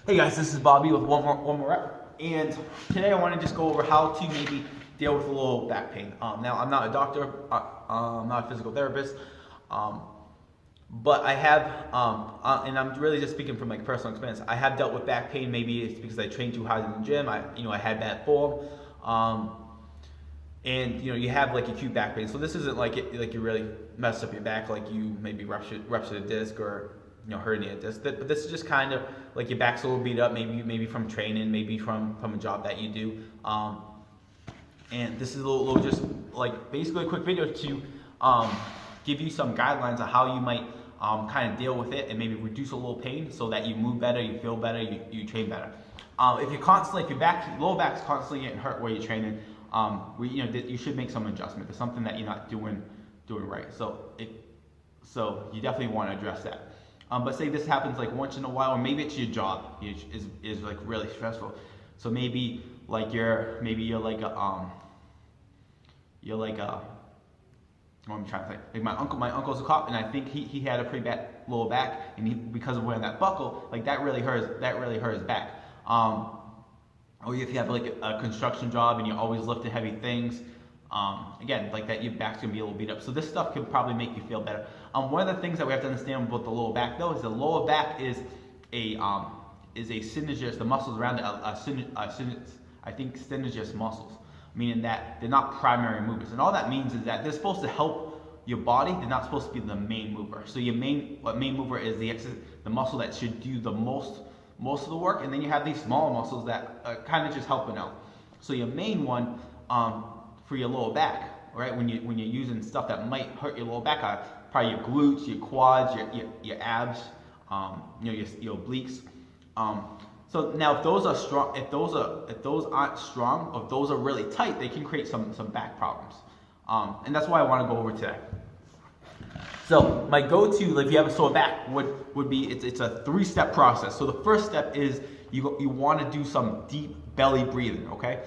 Hey guys, this is Bobby with one more rep, and today I want to just go over how to maybe deal with a little back pain. Now I'm not a doctor, I'm not a physical therapist, but I have, and I'm really just speaking from like personal experience. I have dealt with back pain. Maybe it's because I trained too hard in the gym. I had bad form, and you have like acute back pain. So this isn't like you really messed up your back, like you maybe ruptured a disc or herniated disc. But this is just kind of like your back's a little beat up, maybe from training, maybe from a job that you do. And this is a little just like basically a quick video to give you some guidelines on how you might kind of deal with it and maybe reduce a little pain so that you move better, you feel better, you train better. If your lower back's constantly getting hurt where you're training, you should make some adjustment. There's something that you're not doing right. So you definitely want to address that. But say this happens like once in a while, or maybe it's your job is like really stressful. So maybe like you're like a what I'm trying to think. Like my uncle's a cop, and I think he had a pretty bad lower back, and because of wearing that buckle, like that really hurt his back. Or if you have like a construction job and you're always lifting heavy things, again, like that, your back's gonna be a little beat up. So this stuff can probably make you feel better. One of the things that we have to understand about the lower back, though, is the lower back is a synergist. The muscles around it I think synergist muscles, meaning that they're not primary movers. And all that means is that they're supposed to help your body. They're not supposed to be the main mover. So your main mover is the muscle that should do the most of the work, and then you have these smaller muscles that are kind of just helping out. So your main one for your lower back, right? When you're using stuff that might hurt your lower back, probably your glutes, your quads, your abs, your obliques. So now if those are strong, if those aren't strong, or if those are really tight, they can create some back problems. And that's why I want to go over today. So my go-to, if you have a sore back, would be it's a 3-step process. So the first step is you want to do some deep belly breathing. Okay.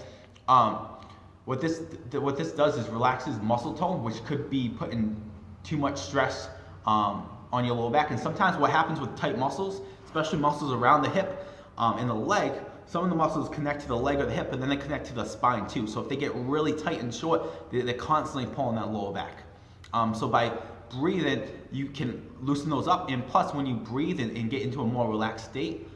What this does is relaxes muscle tone, which could be putting too much stress on your lower back. And sometimes what happens with tight muscles, especially muscles around the hip and the leg, some of the muscles connect to the leg or the hip, and then they connect to the spine too. So if they get really tight and short, they're constantly pulling that lower back. So by breathing, you can loosen those up. And plus, when you breathe and get into a more relaxed state,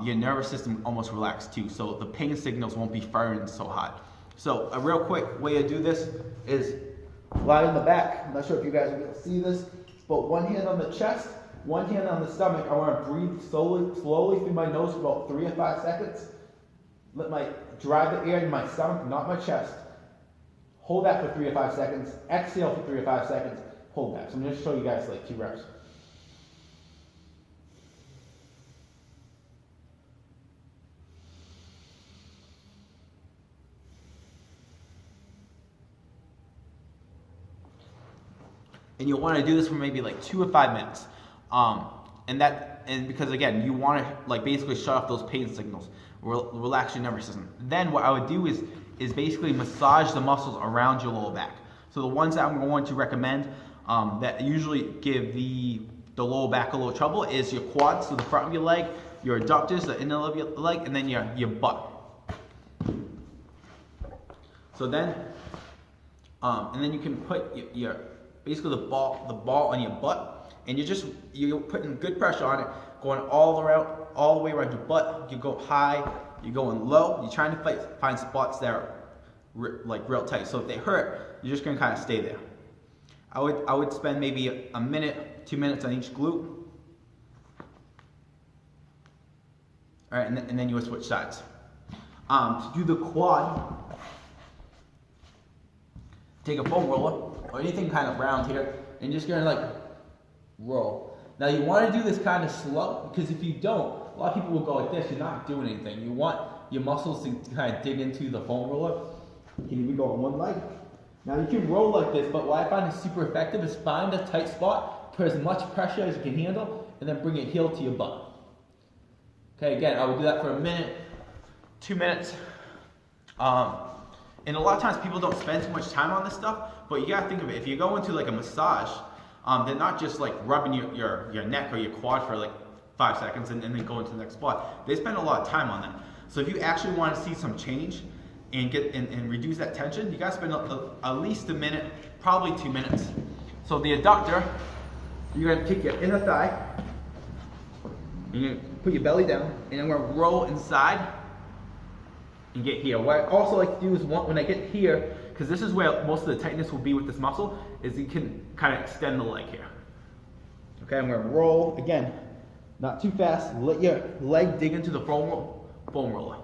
your nervous system almost relaxed too. So the pain signals won't be firing so hard. So a real quick way to do this is lie on the back. I'm not sure if you guys will be able to see this, but one hand on the chest, one hand on the stomach. I want to breathe slowly through my nose for about 3 or 5 seconds. Drive the air in my stomach, not my chest. Hold that for 3 or 5 seconds. Exhale for 3 or 5 seconds. Hold that. So I'm going to show you guys like 2 reps. And you'll want to do this for maybe like 2 or 5 minutes. And because again, you want to like basically shut off those pain signals, relax your nervous system. Then what I would do is basically massage the muscles around your lower back. So the ones that I'm going to recommend that usually give the lower back a little trouble is your quads, so the front of your leg, your adductors, the inner of your leg, and then your butt. So then, and then you can put your basically the ball on your butt, and you're putting good pressure on it, going all the way around your butt. You go high, you're going low. You're trying to find spots that are real tight. So if they hurt, you're just gonna kind of stay there. I would spend maybe a minute, 2 minutes on each glute. All right, and then you would switch sides. To do the quad, take a foam roller or anything kind of round here, and just gonna like roll. Now you want to do this kind of slow, because if you don't, a lot of people will go like this. You're not doing anything. You want your muscles to kind of dig into the foam roller. Here we go on one leg. Now you can roll like this, but what I find is super effective is find a tight spot, put as much pressure as you can handle, and then bring your heel to your butt. Okay, again, I would do that for a minute, 2 minutes. And a lot of times people don't spend too much time on this stuff, but you gotta think of it. If you go into like a massage, they're not just like rubbing your neck or your quad for like 5 seconds and then go into the next spot. They spend a lot of time on that. So if you actually want to see some change and get and reduce that tension, you gotta spend at least a minute, probably 2 minutes. So the adductor, you're gonna take your inner thigh, and you're gonna put your belly down, and I'm gonna roll inside and get here. What I also like to do is when I get here, because this is where most of the tightness will be with this muscle, is you can kind of extend the leg here. Okay, I'm gonna roll again, not too fast. Let your leg dig into the foam roller.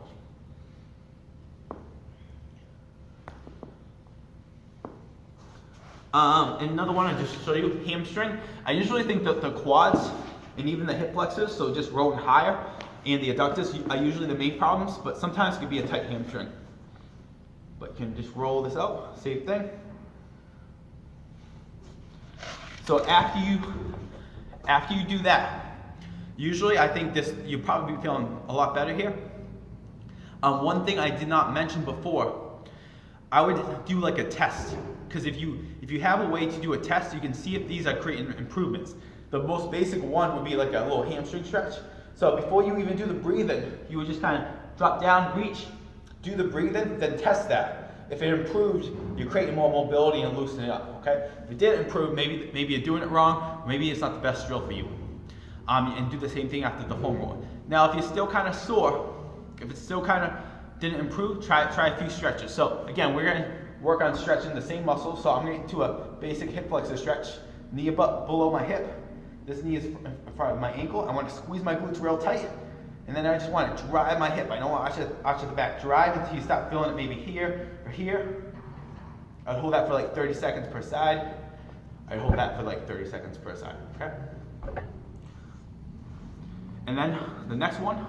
And another one, I just show you hamstring. I usually think that the quads and even the hip flexors, so just rolling higher, and the adductors are usually the main problems, but sometimes it could be a tight hamstring. But you can just roll this out, same thing. So after you do that, usually I think you'll probably be feeling a lot better here. One thing I did not mention before, I would do like a test, because if you have a way to do a test, you can see if these are creating improvements. The most basic one would be like a little hamstring stretch. So before you even do the breathing, you would just kind of drop down, reach, do the breathing, then test that. If it improved, you're creating more mobility and loosening it up, okay? If it didn't improve, maybe you're doing it wrong, maybe it's not the best drill for you. And do the same thing after the foam roll. Now, if you're still kind of sore, if it still kind of didn't improve, try a few stretches. So again, we're gonna work on stretching the same muscle. So I'm gonna do a basic hip flexor stretch, knee below my hip. This knee is in front of my ankle. I want to squeeze my glutes real tight. And then I just want to drive my hip. I don't want to arch at the back. Drive until you start feeling it maybe here or here. I'd hold that for like 30 seconds per side. I'd hold that for like 30 seconds per side, okay? And then the next one,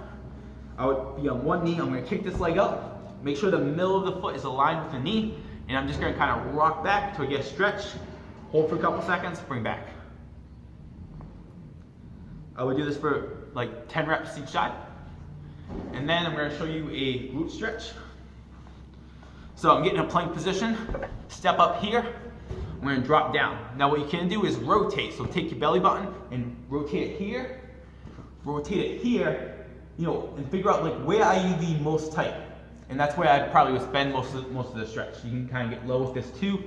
I would be on one knee. I'm going to kick this leg up. Make sure the middle of the foot is aligned with the knee. And I'm just going to kind of rock back till I get stretched. Hold for a couple seconds, bring back. I would do this for like 10 reps each side. And then I'm going to show you a glute stretch. So I'm getting in a plank position, step up here, I'm going to drop down. Now what you can do is rotate. So take your belly button and rotate it here, and figure out like where are you the most tight. And that's where I probably would spend most of the stretch. You can kind of get low with this too,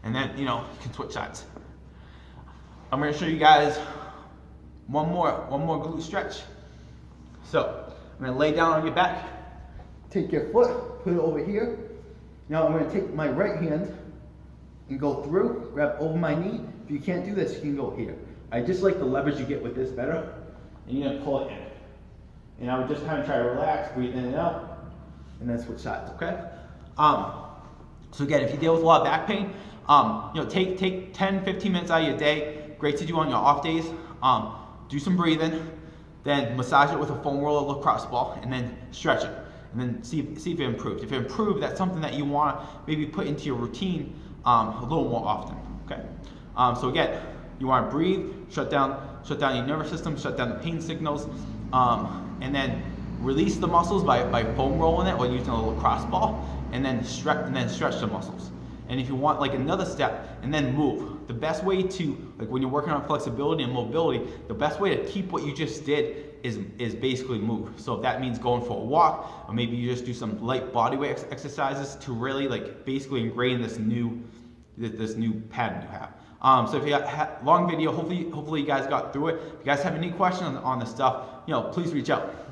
and then you can switch sides. I'm going to show you guys one more glute stretch. So I'm going to lay down on your back, take your foot, put it over here. Now I'm going to take my right hand and go through, grab over my knee. If you can't do this, you can go here. I just like the leverage you get with this better. And you're going to pull it in. And I would just kind of try to relax, breathe in and out, and then switch sides, okay? So again, if you deal with a lot of back pain, take 10, 15 minutes out of your day. Great to do on your off days. Do some breathing, then massage it with a foam roller lacrosse ball, and then stretch it, and then see if it improved. If it improved, that's something that you want to maybe put into your routine a little more often. Okay. So again, you want to breathe, shut down your nervous system, shut down the pain signals, and then release the muscles by foam rolling it or using a lacrosse ball, and then stretch the muscles. And if you want like another step, and then move. The best way to, like when you're working on flexibility and mobility, the best way to keep what you just did is basically move. So if that means going for a walk, or maybe you just do some light bodyweight exercises to really like basically ingrain this new pattern you have. So if you got long video, hopefully you guys got through it. If you guys have any questions on this stuff, please reach out.